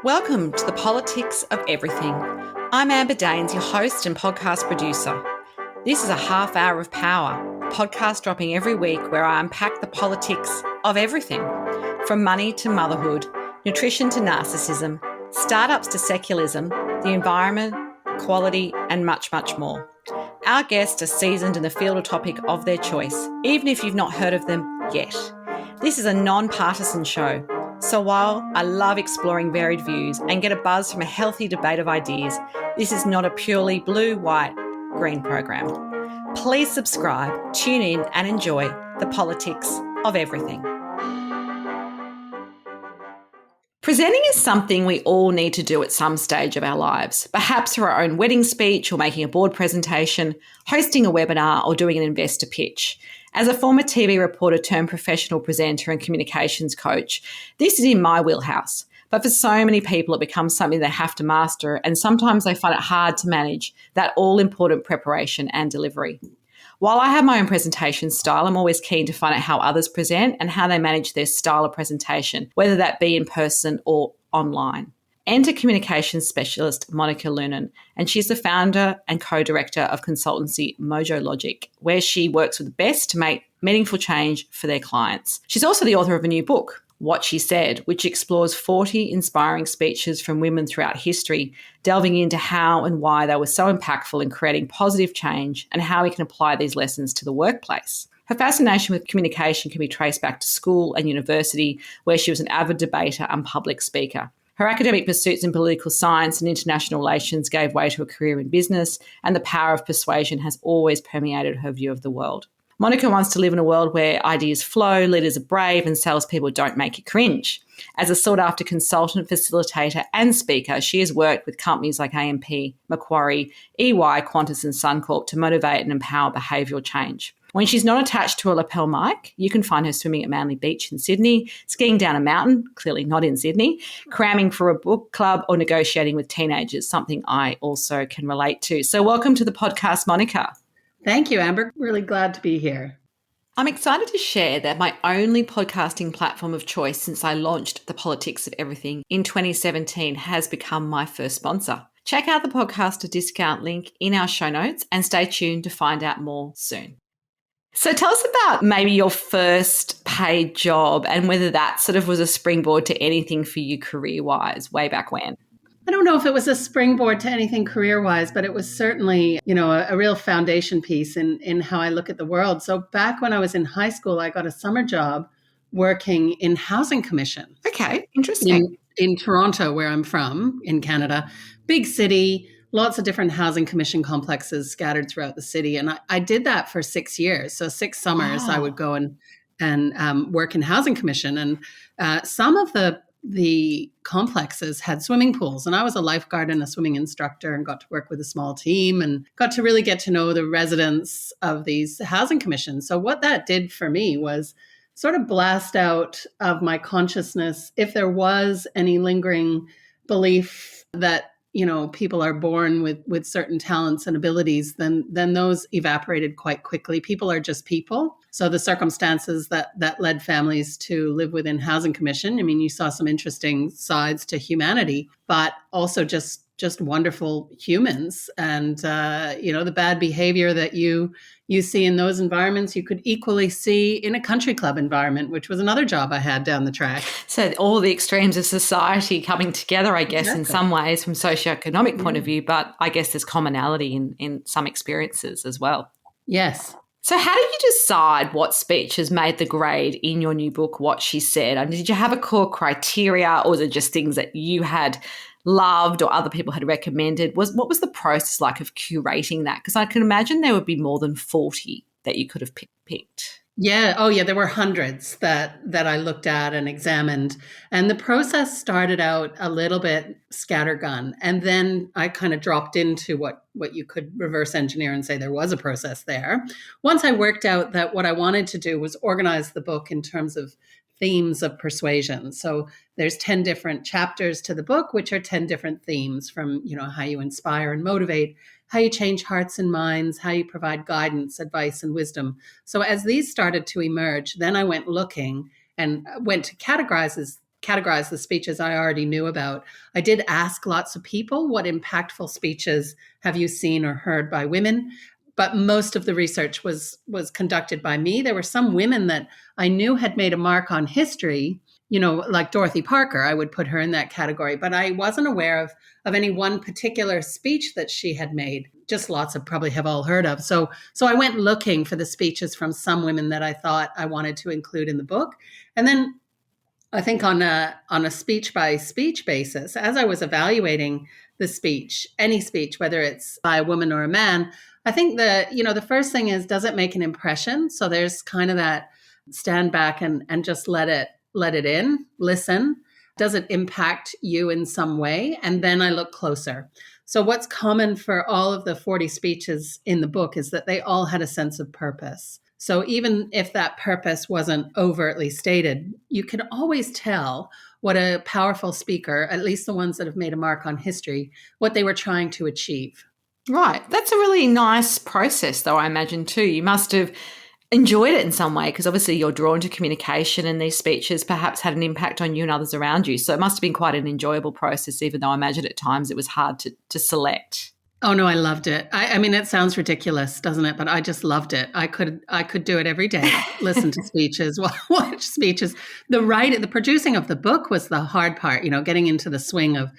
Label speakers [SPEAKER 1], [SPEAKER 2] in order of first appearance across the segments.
[SPEAKER 1] Welcome to the Politics of Everything. I'm Amber Daines, your host and podcast producer. This is a half hour of power, a podcast dropping every week where I unpack the politics of everything, from money to motherhood, nutrition to narcissism, startups to secularism, the environment, quality, and much, much more. Our guests are seasoned in the field or topic of their choice, even if you've not heard of them yet. This is a non-partisan show. So while I love exploring varied views and get a buzz from a healthy debate of ideas, this is not a purely blue, white, green program. Please subscribe, tune in and enjoy the politics of everything. Presenting is something we all need to do at some stage of our lives, perhaps through our own wedding speech or making a board presentation, hosting a webinar or doing an investor pitch. As a former TV reporter turned professional presenter and communications coach, this is in my wheelhouse. But for so many people, it becomes something they have to master, and sometimes they find it hard to manage that all-important preparation and delivery. While I have my own presentation style, I'm always keen to find out how others present and how they manage their style of presentation, whether that be in person or online. Enter communications specialist Monica Lunin, and she's the founder and co-director of consultancy Mojologic, where she works with the best to make meaningful change for their clients. She's also the author of a new book, What She Said, which explores 40 inspiring speeches from women throughout history, delving into how and why they were so impactful in creating positive change and how we can apply these lessons to the workplace. Her fascination with communication can be traced back to school and university, where she was an avid debater and public speaker. Her academic pursuits in political science and international relations gave way to a career in business, and the power of persuasion has always permeated her view of the world. Monica wants to live in a world where ideas flow, leaders are brave, and salespeople don't make you cringe. As a sought-after consultant, facilitator, and speaker, she has worked with companies like AMP, Macquarie, EY, Qantas, and Suncorp to motivate and empower behavioural change. When she's not attached to a lapel mic, you can find her swimming at Manly Beach in Sydney, skiing down a mountain, clearly not in Sydney, cramming for a book club, or negotiating with teenagers, something I also can relate to. So welcome to the podcast, Monica.
[SPEAKER 2] Thank you, Amber. Really glad to be here.
[SPEAKER 1] I'm excited to share that my only podcasting platform of choice since I launched The Politics of Everything in 2017 has become my first sponsor. Check out the podcaster discount link in our show notes and stay tuned to find out more soon. So tell us about maybe your first paid job and whether that sort of was a springboard to anything for you career-wise way back when.
[SPEAKER 2] I don't know if it was a springboard to anything career-wise, but it was certainly, a real foundation piece in how I look at the world. So back when I was in high school, I got a summer job working in housing commission.
[SPEAKER 1] Okay, interesting.
[SPEAKER 2] In Toronto, where I'm from, in Canada, big city, lots of different housing commission complexes scattered throughout the city. And I did that for 6 years. So 6 summers I would go and work in housing commission. And some of the complexes had swimming pools. And I was a lifeguard and a swimming instructor and got to work with a small team and got to really get to know the residents of these housing commissions. So what that did for me was sort of blast out of my consciousness if there was any lingering belief that people are born with certain talents and abilities, then those evaporated quite quickly. People are just people. So the circumstances that led families to live within housing commission, you saw some interesting sides to humanity, but also just wonderful humans. And, the bad behavior that you see in those environments, you could equally see in a country club environment, which was another job I had down the track.
[SPEAKER 1] So all the extremes of society coming together, I guess, exactly. In some ways from socioeconomic point of view, but I guess there's commonality in some experiences as well.
[SPEAKER 2] Yes.
[SPEAKER 1] So how did you decide what speeches made the grade in your new book, What She Said? And did you have a core criteria, or was it just things that you had loved or other people had recommended? What was the process like of curating that? Because I can imagine there would be more than 40 that you could have picked.
[SPEAKER 2] Yeah. Oh, yeah. There were hundreds that I looked at and examined. And the process started out a little bit scattergun. And then I kind of dropped into what you could reverse engineer and say there was a process there. Once I worked out that what I wanted to do was organize the book in terms of themes of persuasion. So there's 10 different chapters to the book, which are 10 different themes from, how you inspire and motivate, how you change hearts and minds, how you provide guidance, advice, and wisdom. So as these started to emerge, then I went looking and went to categorize categorize the speeches I already knew about. I did ask lots of people, what impactful speeches have you seen or heard by women? But most of the research was conducted by me. There were some women that I knew had made a mark on history, like Dorothy Parker. I would put her in that category, but I wasn't aware of any one particular speech that she had made. Just lots of probably have all heard of. So I went looking for the speeches from some women that I thought I wanted to include in the book. And then I think on a speech by speech basis, as I was evaluating the speech, any speech, whether it's by a woman or a man, I think the first thing is, does it make an impression? So there's kind of that stand back and just let it in, listen. Does it impact you in some way? And then I look closer. So what's common for all of the 40 speeches in the book is that they all had a sense of purpose. So even if that purpose wasn't overtly stated, you can always tell what a powerful speaker, at least the ones that have made a mark on history, what they were trying to achieve.
[SPEAKER 1] Right. That's a really nice process, though, I imagine, too. You must have enjoyed it in some way, because obviously you're drawn to communication, and these speeches perhaps had an impact on you and others around you. So it must have been quite an enjoyable process, even though I imagine at times it was hard to select.
[SPEAKER 2] Oh, no, I loved it. I mean, it sounds ridiculous, doesn't it? But I just loved it. I could do it every day, listen to speeches, watch speeches. The producing of the book was the hard part, getting into the swing of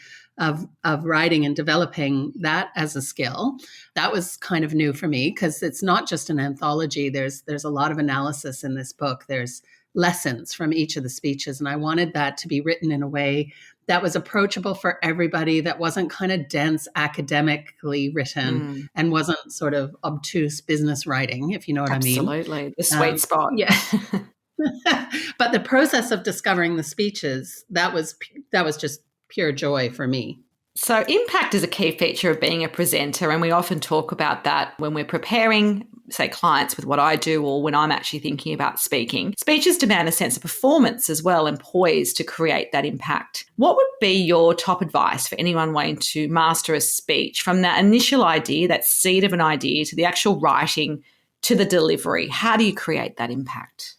[SPEAKER 2] writing and developing that as a skill. That was kind of new for me, because it's not just an anthology. There's a lot of analysis in this book. There's lessons from each of the speeches. And I wanted that to be written in a way that was approachable for everybody, that wasn't kind of dense academically written and wasn't sort of obtuse business writing, if you know what I mean.
[SPEAKER 1] Absolutely. The sweet spot.
[SPEAKER 2] Yeah. But the process of discovering the speeches, that was just pure joy for me.
[SPEAKER 1] So impact is a key feature of being a presenter, and we often talk about that when we're preparing, say, clients with what I do, or when I'm actually thinking about speaking. Speeches demand a sense of performance as well, and poise to create that impact. What would be your top advice for anyone wanting to master a speech, from that initial idea, that seed of an idea, to the actual writing, to the delivery? How do you create that impact?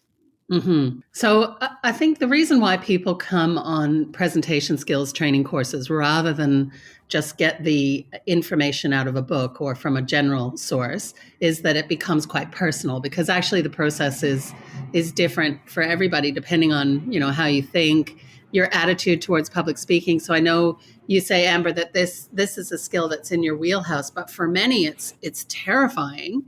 [SPEAKER 2] Mm-hmm. So I think the reason why people come on presentation skills training courses rather than just get the information out of a book or from a general source is that it becomes quite personal, because actually the process is different for everybody depending on, how you think, your attitude towards public speaking. So I know you say, Amber, that this is a skill that's in your wheelhouse, but for many it's terrifying.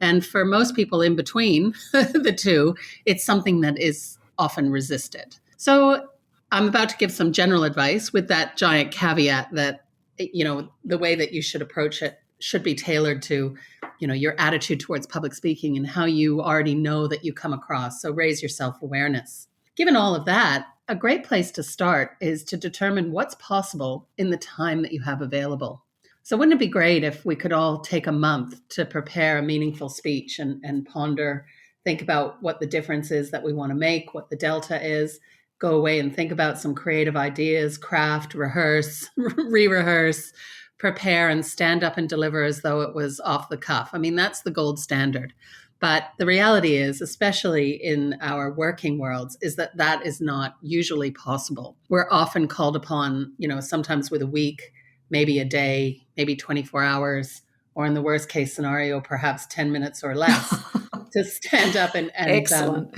[SPEAKER 2] And for most people in between the two, it's something that is often resisted. So I'm about to give some general advice with that giant caveat that, the way that you should approach it should be tailored to, your attitude towards public speaking and how you already know that you come across. So raise your self-awareness. Given all of that, a great place to start is to determine what's possible in the time that you have available. So wouldn't it be great if we could all take a month to prepare a meaningful speech and ponder, think about what the difference is that we want to make, what the delta is, go away and think about some creative ideas, craft, rehearse, re-rehearse, prepare, and stand up and deliver as though it was off the cuff. I mean, that's the gold standard. But the reality is, especially in our working worlds, is that is not usually possible. We're often called upon, sometimes with a week, maybe a day, maybe 24 hours, or in the worst case scenario, perhaps 10 minutes or less to stand up and
[SPEAKER 1] Excellent.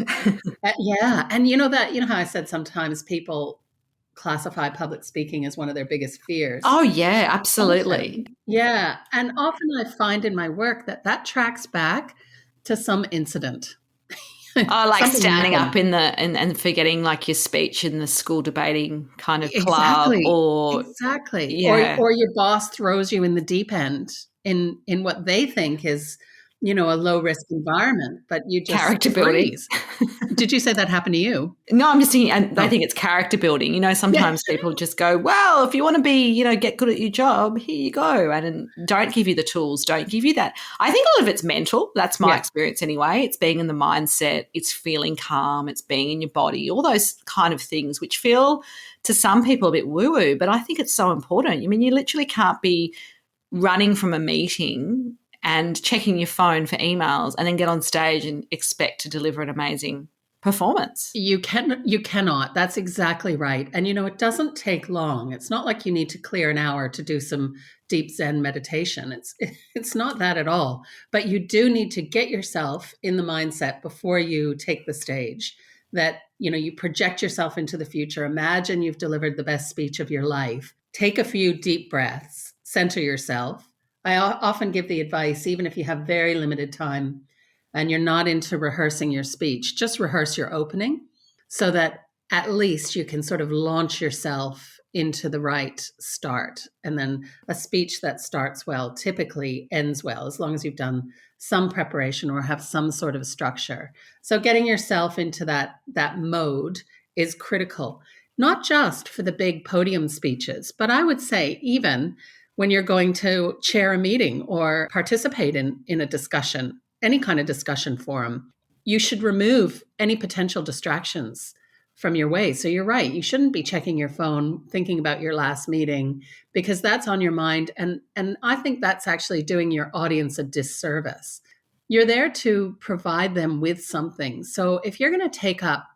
[SPEAKER 2] Yeah. And how I said sometimes people classify public speaking as one of their biggest fears.
[SPEAKER 1] Oh, yeah, absolutely.
[SPEAKER 2] Yeah. And often I find in my work that tracks back to some incident.
[SPEAKER 1] Oh, like standing up in and forgetting like your speech in the school debating kind of club,
[SPEAKER 2] exactly.
[SPEAKER 1] Yeah.
[SPEAKER 2] Or your boss throws you in the deep end in what they think is, a low risk environment, but you just
[SPEAKER 1] character building.
[SPEAKER 2] Did you say that happened to you?
[SPEAKER 1] No, I'm just thinking, and I think it's character building. Sometimes people just go, well, if you want to be, get good at your job, here you go. And don't give you the tools, don't give you that. I think a lot of it's mental. That's my experience anyway. It's being in the mindset, it's feeling calm, it's being in your body, all those kind of things which feel to some people a bit woo-woo, but I think it's so important. I mean, you literally can't be running from a meeting and checking your phone for emails and then get on stage and expect to deliver an amazing performance.
[SPEAKER 2] You cannot. That's exactly right. And it doesn't take long. It's not like you need to clear an hour to do some deep Zen meditation. It's not that at all. But you do need to get yourself in the mindset before you take the stage that, you project yourself into the future. Imagine you've delivered the best speech of your life. Take a few deep breaths, center yourself. I often give the advice, even if you have very limited time and you're not into rehearsing your speech, just rehearse your opening so that at least you can sort of launch yourself into the right start. And then a speech that starts well typically ends well, as long as you've done some preparation or have some sort of structure. So getting yourself into that mode is critical, not just for the big podium speeches, but I would say even when you're going to chair a meeting or participate in a discussion, any kind of discussion forum, you should remove any potential distractions from your way. So you're right. You shouldn't be checking your phone, thinking about your last meeting, because that's on your mind. And I think that's actually doing your audience a disservice. You're there to provide them with something. So if you're going to take up,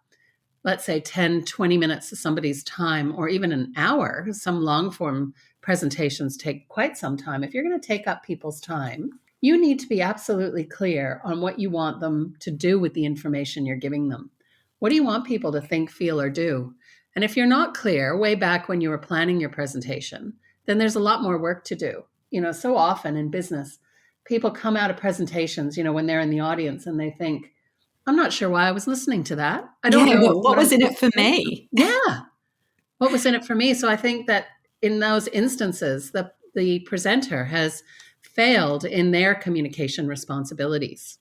[SPEAKER 2] let's say 10, 20 minutes of somebody's time, or even an hour, some long form presentations take quite some time. If you're going to take up people's time, you need to be absolutely clear on what you want them to do with the information you're giving them. What do you want people to think, feel, or do? And if you're not clear way back when you were planning your presentation, then there's a lot more work to do. So often in business, people come out of presentations, when they're in the audience and they think, I'm not sure why I was listening to that. I don't know.
[SPEAKER 1] What was in it for me?
[SPEAKER 2] Yeah. What was in it for me? So I think that in those instances, the presenter has failed in their communication responsibilities.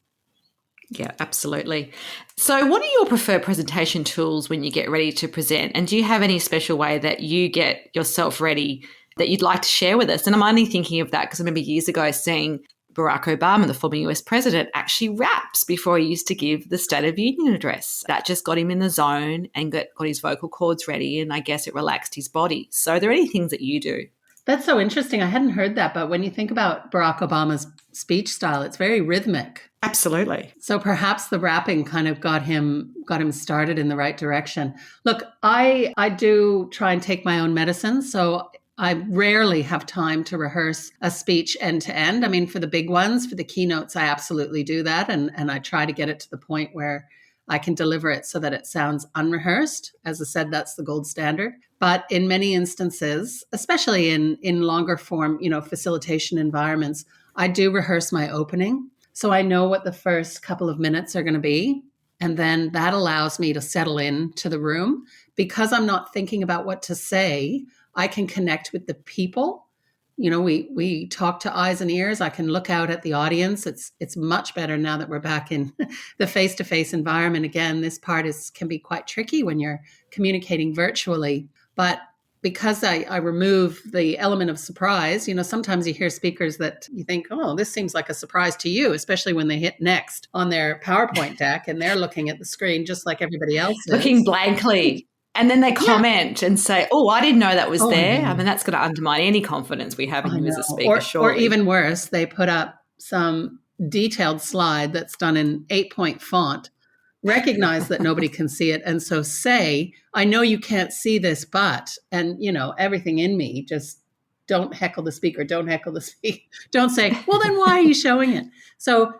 [SPEAKER 1] Yeah, absolutely. So what are your preferred presentation tools when you get ready to present? And do you have any special way that you get yourself ready that you'd like to share with us? And I'm only thinking of that because I remember years ago seeing Barack Obama, the former US president, actually raps before he used to give the State of Union address. That just got him in the zone and got his vocal cords ready, and I guess it relaxed his body. So are there any things that you do?
[SPEAKER 2] That's so interesting. I hadn't heard that, but when you think about Barack Obama's speech style, it's very rhythmic.
[SPEAKER 1] Absolutely.
[SPEAKER 2] So perhaps the rapping kind of got him started in the right direction. Look, I do try and take my own medicine, so I rarely have time to rehearse a speech end to end. I mean, for the big ones, for the keynotes, I absolutely do that, and I try to get it to the point where I can deliver it so that it sounds unrehearsed. As I said, that's the gold standard. But in many instances, especially in longer form, facilitation environments, I do rehearse my opening. So I know what the first couple of minutes are going to be. And then that allows me to settle in to the room. Because I'm not thinking about what to say, I can connect with the people. We talk to eyes and ears. I can look out at the audience. It's much better now that we're back in the face-to-face environment. Again, this part can be quite tricky when you're communicating virtually. But because I remove the element of surprise, sometimes you hear speakers that you think, oh, this seems like a surprise to you, especially when they hit next on their PowerPoint deck and they're looking at the screen just like everybody else is.
[SPEAKER 1] Looking blankly. And then they comment and say, oh, I didn't know that was there. I mean, that's going to undermine any confidence we have in you as a speaker, surely.
[SPEAKER 2] Or even worse, they put up some detailed slide that's done in 8-point font, recognize that nobody can see it, and so say, I know you can't see this, but, and, everything in me just, don't heckle the speaker, don't heckle the speaker. Don't say, well, then why are you showing it? So,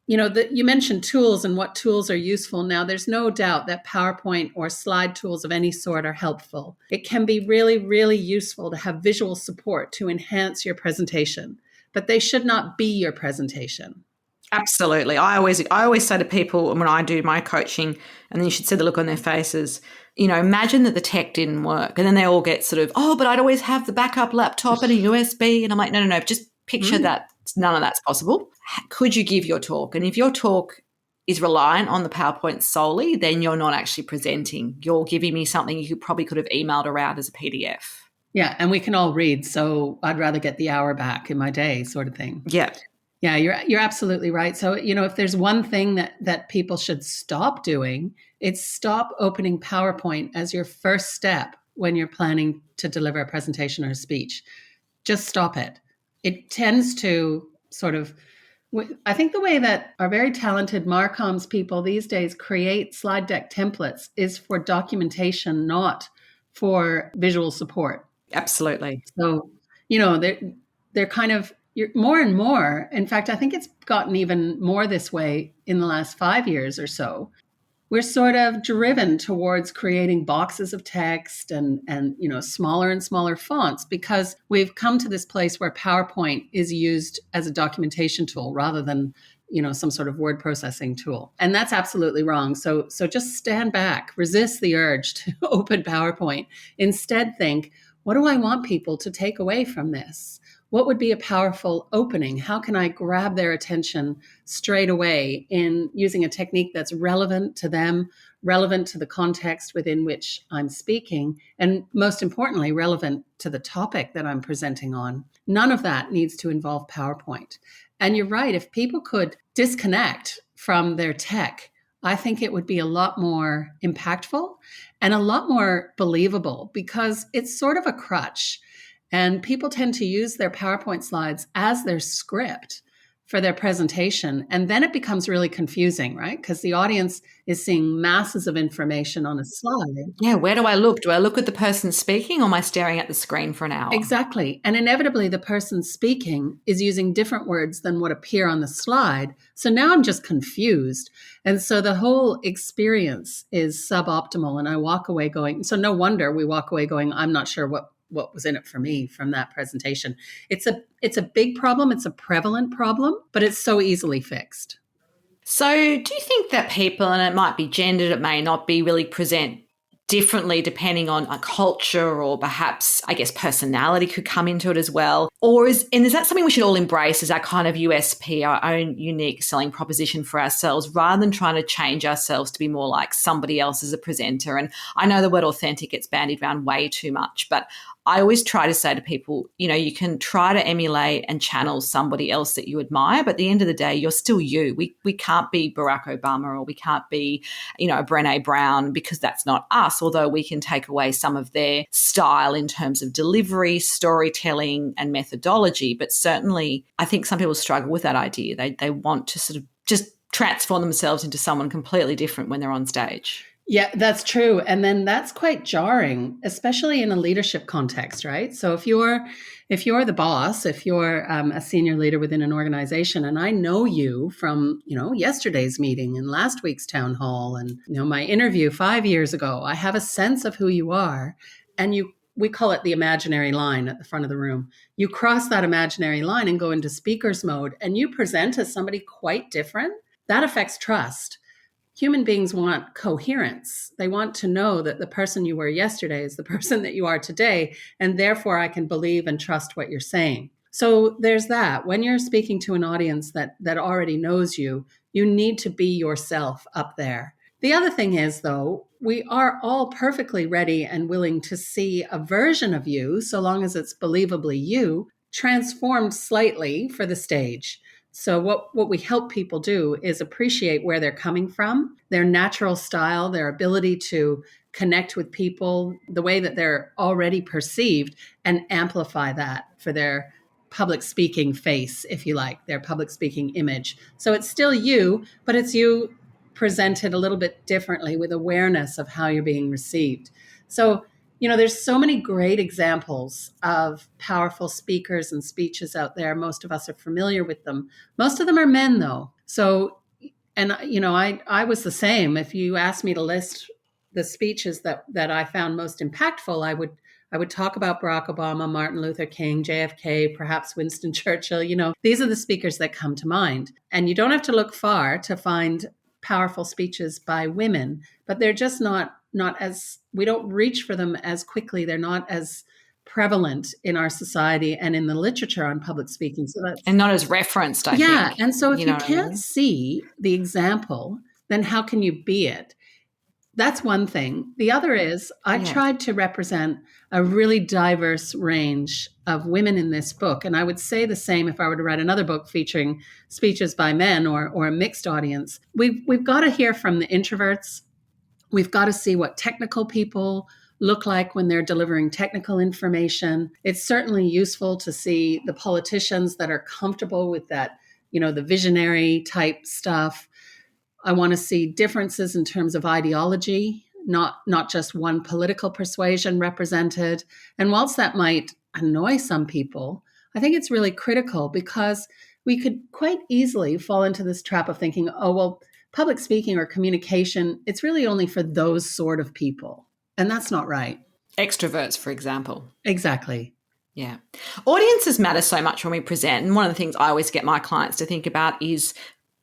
[SPEAKER 2] you mentioned tools and what tools are useful. Now, there's no doubt that PowerPoint or slide tools of any sort are helpful. It can be really, really useful to have visual support to enhance your presentation, but they should not be your presentation.
[SPEAKER 1] Absolutely. I always say to people when I do my coaching, and then you should see the look on their faces, imagine that the tech didn't work. And then they all get sort of, oh, but I'd always have the backup laptop and a USB. And I'm like, no, just picture that none of that's possible. Could you give your talk? And if your talk is reliant on the PowerPoint solely, then you're not actually presenting. You're giving me something you probably could have emailed around as a PDF.
[SPEAKER 2] Yeah, and we can all read, so I'd rather get the hour back in my day sort of thing.
[SPEAKER 1] Yeah.
[SPEAKER 2] Yeah, you're absolutely right. So, if there's one thing that people should stop doing, it's stop opening PowerPoint as your first step when you're planning to deliver a presentation or a speech. Just stop it. It tends to sort of I think the way that our very talented Marcoms people these days create slide deck templates is for documentation, not for visual support.
[SPEAKER 1] Absolutely.
[SPEAKER 2] So, they're kind of more and more. In fact, I think it's gotten even more this way in the last 5 years or so. We're sort of driven towards creating boxes of text and smaller and smaller fonts because we've come to this place where PowerPoint is used as a documentation tool rather than some sort of word processing tool. And that's absolutely wrong. So just stand back, resist the urge to open PowerPoint. Instead think, what do I want people to take away from this? What would be a powerful opening? How can I grab their attention straight away in using a technique that's relevant to them, relevant to the context within which I'm speaking, and most importantly, relevant to the topic that I'm presenting on? None of that needs to involve PowerPoint. And you're right, if people could disconnect from their tech, I think it would be a lot more impactful and a lot more believable because it's sort of a crutch. And people tend to use their PowerPoint slides as their script for their presentation. And then it becomes really confusing, right? Because the audience is seeing masses of information on a slide.
[SPEAKER 1] Yeah, where do I look? Do I look at the person speaking or am I staring at the screen for an hour?
[SPEAKER 2] Exactly. And inevitably, the person speaking is using different words than what appear on the slide. So now I'm just confused. And so the whole experience is suboptimal. And I walk away going, so no wonder we walk away going, I'm not sure what was in it for me from that presentation. It's a big problem. It's a prevalent problem, but it's so easily fixed.
[SPEAKER 1] So do you think that people, and it might be gendered, it may not be, really present differently depending on a culture or perhaps, I guess, personality could come into it as well? Or is that something we should all embrace as our kind of USP, our own unique selling proposition for ourselves, rather than trying to change ourselves to be more like somebody else as a presenter? And I know the word authentic gets bandied around way too much, but I always try to say to people, you can try to emulate and channel somebody else that you admire, but at the end of the day, you're still you. We can't be Barack Obama or we can't be, a Brené Brown because that's not us, although we can take away some of their style in terms of delivery, storytelling, and methodology. But certainly, I think some people struggle with that idea. They want to sort of just transform themselves into someone completely different when they're on stage.
[SPEAKER 2] Yeah, that's true. And then that's quite jarring, especially in a leadership context, right? So if you're the boss, if you're a senior leader within an organization, and I know you from, yesterday's meeting and last week's town hall and, my interview 5 years ago, I have a sense of who you are. And we call it the imaginary line at the front of the room. You cross that imaginary line and go into speaker's mode and you present as somebody quite different. That affects trust. Human beings want coherence. They want to know that the person you were yesterday is the person that you are today, and therefore I can believe and trust what you're saying. So there's that. When you're speaking to an audience that already knows you, you need to be yourself up there. The other thing is, though, we are all perfectly ready and willing to see a version of you, so long as it's believably you, transformed slightly for the stage. So what we help people do is appreciate where they're coming from, their natural style, their ability to connect with people, the way that they're already perceived, and amplify that for their public speaking face, if you like, their public speaking image. So it's still you, but it's you presented a little bit differently with awareness of how you're being received. So there's so many great examples of powerful speakers and speeches out there. Most of us are familiar with them. Most of them are men, though. So, and I was the same. If you asked me to list the speeches that I found most impactful, I would talk about Barack Obama, Martin Luther King, JFK, perhaps Winston Churchill. These are the speakers that come to mind. And you don't have to look far to find powerful speeches by women, but they're just not as, we don't reach for them as quickly. They're not as prevalent in our society and in the literature on public speaking. So that's,
[SPEAKER 1] and not as referenced, I think.
[SPEAKER 2] Yeah. And so if you can't see the example, then how can you be it? That's one thing. The other is I tried to represent a really diverse range of women in this book. And I would say the same if I were to write another book featuring speeches by men or a mixed audience. We've got to hear from the introverts. We've got to see what technical people look like when they're delivering technical information. It's certainly useful to see the politicians that are comfortable with that the visionary type stuff. I want to see differences in terms of ideology, not just one political persuasion represented. And whilst that might annoy some people, I think it's really critical because we could quite easily fall into this trap of thinking, oh, well, public speaking or communication, it's really only for those sort of people. And that's not right.
[SPEAKER 1] Extroverts, for example.
[SPEAKER 2] Exactly.
[SPEAKER 1] Yeah. Audiences matter so much when we present. And one of the things I always get my clients to think about is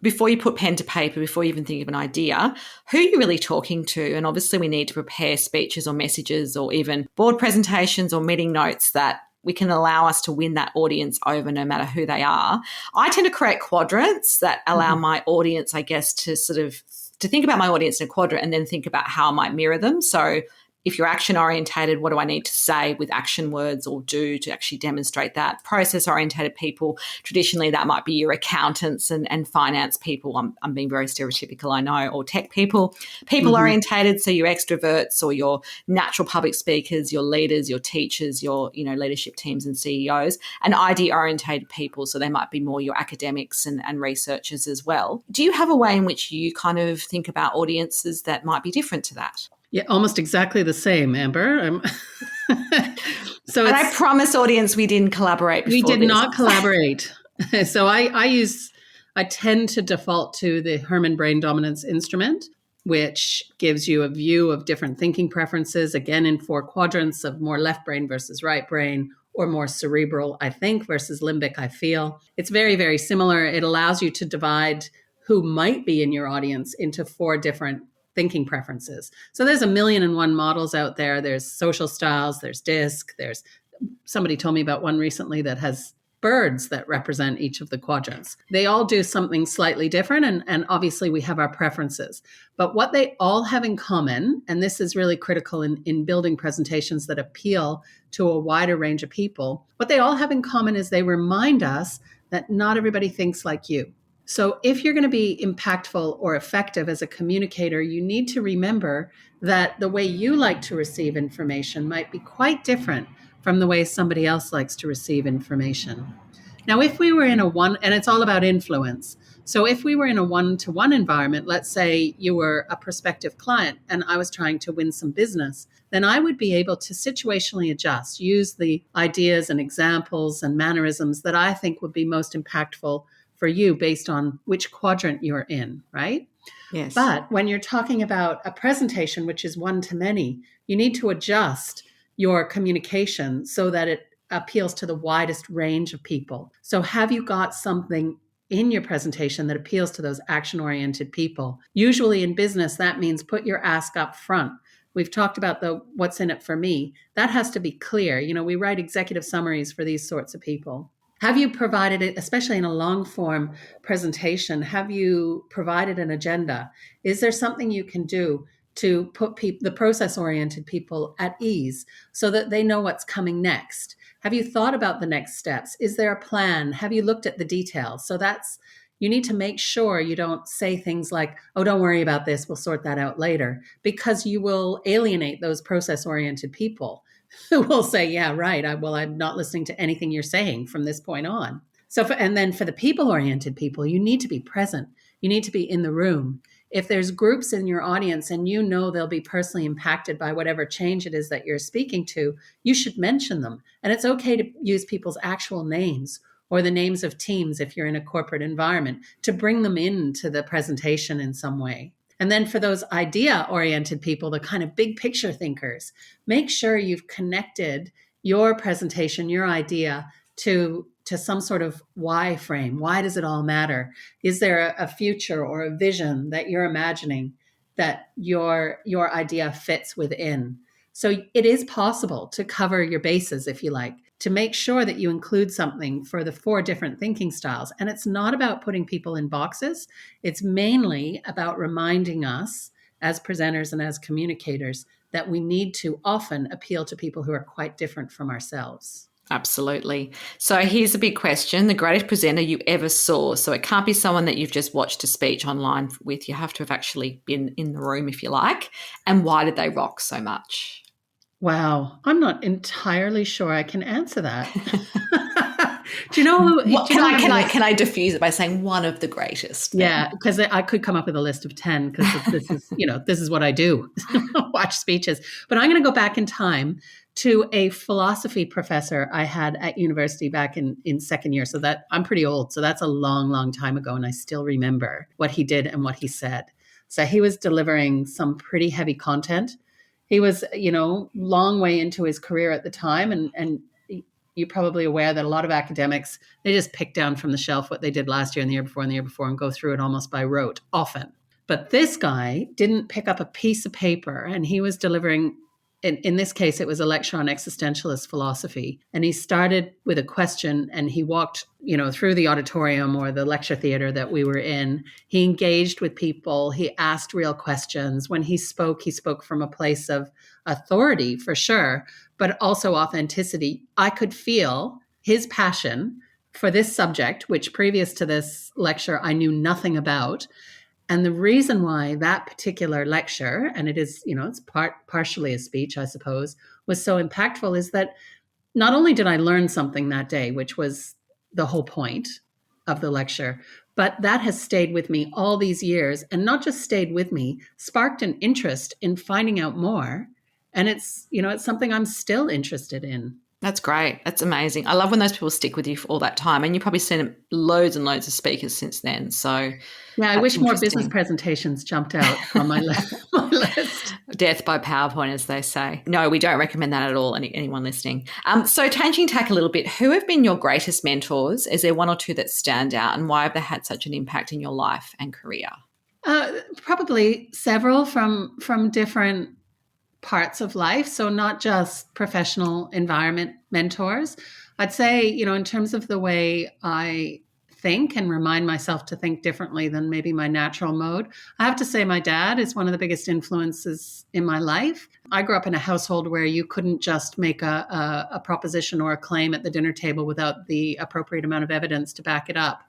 [SPEAKER 1] before you put pen to paper, before you even think of an idea, who are you really talking to? And obviously we need to prepare speeches or messages or even board presentations or meeting notes that we can allow us to win that audience over no matter who they are. I tend to create quadrants that allow my audience, I guess, to think about my audience in a quadrant and then think about how I might mirror them. So if you're action orientated, what do I need to say with action words or do to actually demonstrate that? Process orientated people, traditionally that might be your accountants and finance people. I'm being very stereotypical, I know, or tech people. People orientated, so your extroverts or your natural public speakers, your leaders, your teachers, your leadership teams and CEOs, and idea orientated people. So they might be more your academics and researchers as well. Do you have a way in which you kind of think about audiences that might be different to that?
[SPEAKER 2] Yeah, almost exactly the same, Amber.
[SPEAKER 1] I promise, audience, we didn't collaborate before.
[SPEAKER 2] We did not collaborate. So I tend to default to the Herman Brain Dominance instrument, which gives you a view of different thinking preferences, again, in 4 quadrants of more left brain versus right brain, or more cerebral, I think, versus limbic, I feel. It's very, very similar. It allows you to divide who might be in your audience into 4 different thinking preferences. So there's 1,000,001 models out there. There's social styles, there's DISC, there's somebody told me about one recently that has birds that represent each of the quadrants. They all do something slightly different, and obviously we have our preferences. But what they all have in common, and this is really critical in building presentations that appeal to a wider range of people, what they all have in common is they remind us that not everybody thinks like you. So if you're going to be impactful or effective as a communicator, you need to remember that the way you like to receive information might be quite different from the way somebody else likes to receive information. Now, if we were in and it's all about influence. So if we were in a one-to-one environment, let's say you were a prospective client and I was trying to win some business, then I would be able to situationally adjust, use the ideas and examples and mannerisms that I think would be most impactful for you based on which quadrant you're in, right?
[SPEAKER 1] Yes.
[SPEAKER 2] But when you're talking about a presentation, which is one to many, you need to adjust your communication so that it appeals to the widest range of people. So have you got something in your presentation that appeals to those action-oriented people? Usually in business, that means put your ask up front. We've talked about what's in it for me. That has to be clear. We write executive summaries for these sorts of people. Have you provided it, especially in a long form presentation, have you provided an agenda? Is there something you can do to put the process-oriented people at ease so that they know what's coming next? Have you thought about the next steps? Is there a plan? Have you looked at the details? So you need to make sure you don't say things like, oh, don't worry about this, we'll sort that out later, because you will alienate those process-oriented people who will say, yeah, right, I'm not listening to anything you're saying from this point on. And then for the people-oriented people, you need to be present. You need to be in the room. If there's groups in your audience and they'll be personally impacted by whatever change it is that you're speaking to, you should mention them. And it's okay to use people's actual names or the names of teams if you're in a corporate environment to bring them into the presentation in some way. And then for those idea-oriented people, the kind of big picture thinkers, make sure you've connected your presentation, your idea to some sort of why frame. Why does it all matter? Is there a future or a vision that you're imagining that your idea fits within? So it is possible to cover your bases, if you like, to make sure that you include something for the 4 different thinking styles. And it's not about putting people in boxes. It's mainly about reminding us as presenters and as communicators that we need to often appeal to people who are quite different from ourselves.
[SPEAKER 1] Absolutely. So here's a big question. The greatest presenter you ever saw. So it can't be someone that you've just watched a speech online with. You have to have actually been in the room, if you like. And why did they rock so much?
[SPEAKER 2] Wow. I'm not entirely sure I can answer that. Do you know who?
[SPEAKER 1] What,
[SPEAKER 2] do you know what
[SPEAKER 1] can I diffuse it by saying one of the greatest? Then?
[SPEAKER 2] Yeah, because I could come up with a list of 10 because this is, this is what I do, watch speeches. But I'm going to go back in time to a philosophy professor I had at university back in second year. So that I'm pretty old. So that's a long, long time ago. And I still remember what he did and what he said. So he was delivering some pretty heavy content. He was, long way into his career at the time. And you're probably aware that a lot of academics, they just pick down from the shelf what they did last year and the year before and the year before and go through it almost by rote often. But this guy didn't pick up a piece of paper, and he was delivering, in this case, it was a lecture on existentialist philosophy. And he started with a question, and he walked, through the auditorium or the lecture theater that we were in. He engaged with people. He asked real questions. When he spoke from a place of authority, for sure, but also authenticity. I could feel his passion for this subject, which previous to this lecture, I knew nothing about. And the reason why that particular lecture, and it is, it's partially a speech, I suppose, was so impactful is that not only did I learn something that day, which was the whole point of the lecture, but that has stayed with me all these years, and not just stayed with me, sparked an interest in finding out more. And it's, it's something I'm still interested in.
[SPEAKER 1] That's great. That's amazing. I love when those people stick with you for all that time. And you've probably seen loads and loads of speakers since then. So
[SPEAKER 2] yeah, I wish more business presentations jumped out on my list.
[SPEAKER 1] Death by PowerPoint, as they say. No, we don't recommend that at all, anyone listening. So changing tack a little bit, who have been your greatest mentors? Is there one or two that stand out, and why have they had such an impact in your life and career?
[SPEAKER 2] Probably several from different parts of life. So not just professional environment mentors. I'd say, in terms of the way I think and remind myself to think differently than maybe my natural mode, I have to say my dad is one of the biggest influences in my life. I grew up in a household where you couldn't just make a proposition or a claim at the dinner table without the appropriate amount of evidence to back it up.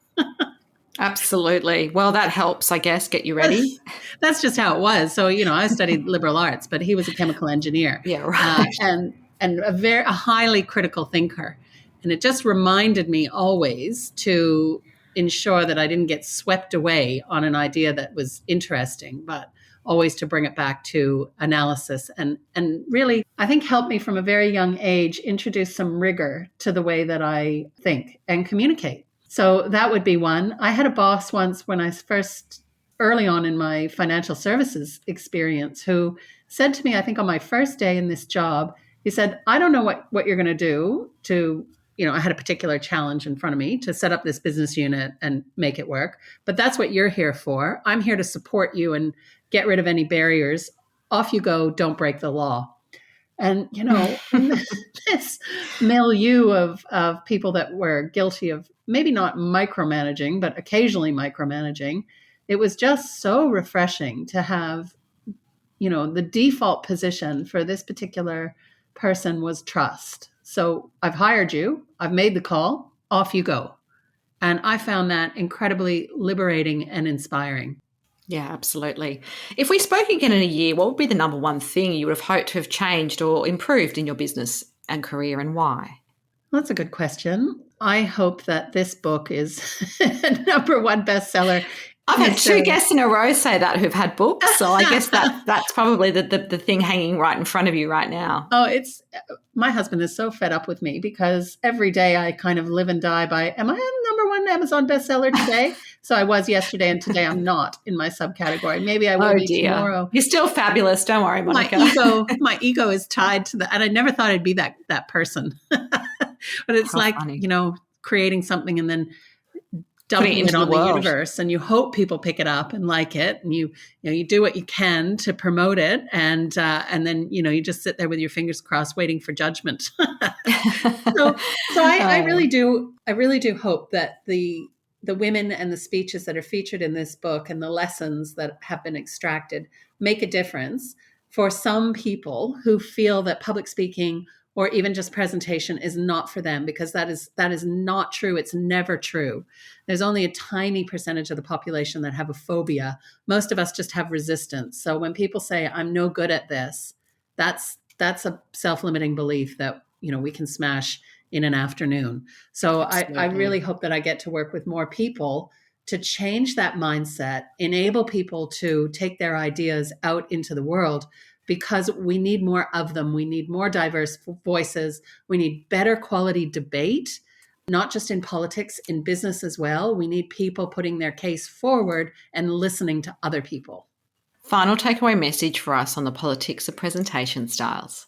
[SPEAKER 1] Absolutely. Well, that helps, I guess, get you ready.
[SPEAKER 2] That's just how it was. So, I studied liberal arts, but he was a chemical engineer.
[SPEAKER 1] Yeah, right.
[SPEAKER 2] And a highly critical thinker. And it just reminded me always to ensure that I didn't get swept away on an idea that was interesting, but always to bring it back to analysis and really, I think, helped me from a very young age introduce some rigor to the way that I think and communicate. So that would be one. I had a boss once when I first, early on in my financial services experience, who said to me, I think on my first day in this job, he said, I don't know what you're going to do to, I had a particular challenge in front of me to set up this business unit and make it work. But that's what you're here for. I'm here to support you and get rid of any barriers. Off you go. Don't break the law. And, in this milieu of people that were guilty of maybe not micromanaging, but occasionally micromanaging, it was just so refreshing to have, the default position for this particular person was trust. So I've hired you, I've made the call, off you go. And I found that incredibly liberating and inspiring.
[SPEAKER 1] Yeah, absolutely. If we spoke again in a year, what would be the number one thing you would have hoped to have changed or improved in your business and career, and why?
[SPEAKER 2] Well, that's a good question. I hope that this book is number one bestseller.
[SPEAKER 1] I've had two guests in a row say that who've had books, so I guess that's probably the thing hanging right in front of you right now.
[SPEAKER 2] Oh, my husband is so fed up with me because every day I kind of live and die by, am I on number one Amazon bestseller today? So I was yesterday, and today I'm not in my subcatery. Maybe I will be tomorrow.
[SPEAKER 1] You're still fabulous. Don't worry, Monica.
[SPEAKER 2] My ego is tied to that, and I never thought I'd be that person. But it's funny. Creating something and then dumping it on the universe, and you hope people pick it up and like it, and you do what you can to promote it, and then you just sit there with your fingers crossed waiting for judgment. so I really do hope that the women and the speeches that are featured in this book and the lessons that have been extracted make a difference for some people who feel that public speaking or even just presentation is not for them, because that is not true. It's never true. There's only a tiny percentage of the population that have a phobia. Most of us just have resistance. So when people say, I'm no good at this, that's a self-limiting belief that, we can smash in an afternoon. So I
[SPEAKER 1] Absolutely.
[SPEAKER 2] really hope that I get to work with more people to change that mindset, enable people to take their ideas out into the world, because we need more of them. We need more diverse voices. We need better quality debate, not just in politics, in business as well. We need people putting their case forward and listening to other people.
[SPEAKER 1] Final takeaway message for us on the politics of presentation styles.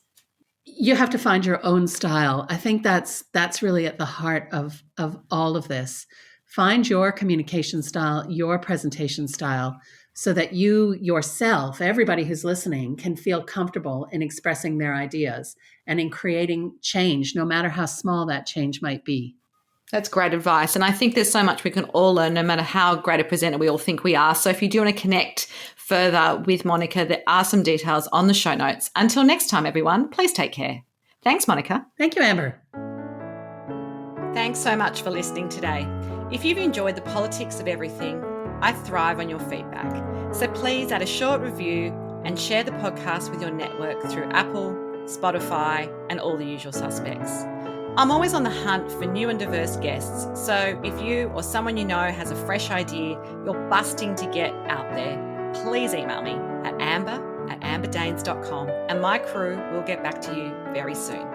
[SPEAKER 2] You have to find your own style. I think that's really at the heart of all of this. Find your communication style, your presentation style, so that you yourself, everybody who's listening, can feel comfortable in expressing their ideas and in creating change, no matter how small that change might be.
[SPEAKER 1] That's great advice. And I think there's so much we can all learn, no matter how great a presenter we all think we are. So if you do want to connect further with Monica, there are some details on the show notes. Until next time, everyone, please take care. Thanks, Monica.
[SPEAKER 2] Thank you, Amber.
[SPEAKER 1] Thanks so much for listening today. If you've enjoyed the politics of everything, I thrive on your feedback. So please add a short review and share the podcast with your network through Apple, Spotify, and all the usual suspects. I'm always on the hunt for new and diverse guests, so if you or someone you know has a fresh idea you're busting to get out there, please email me at amber@amberdanes.com and my crew will get back to you very soon.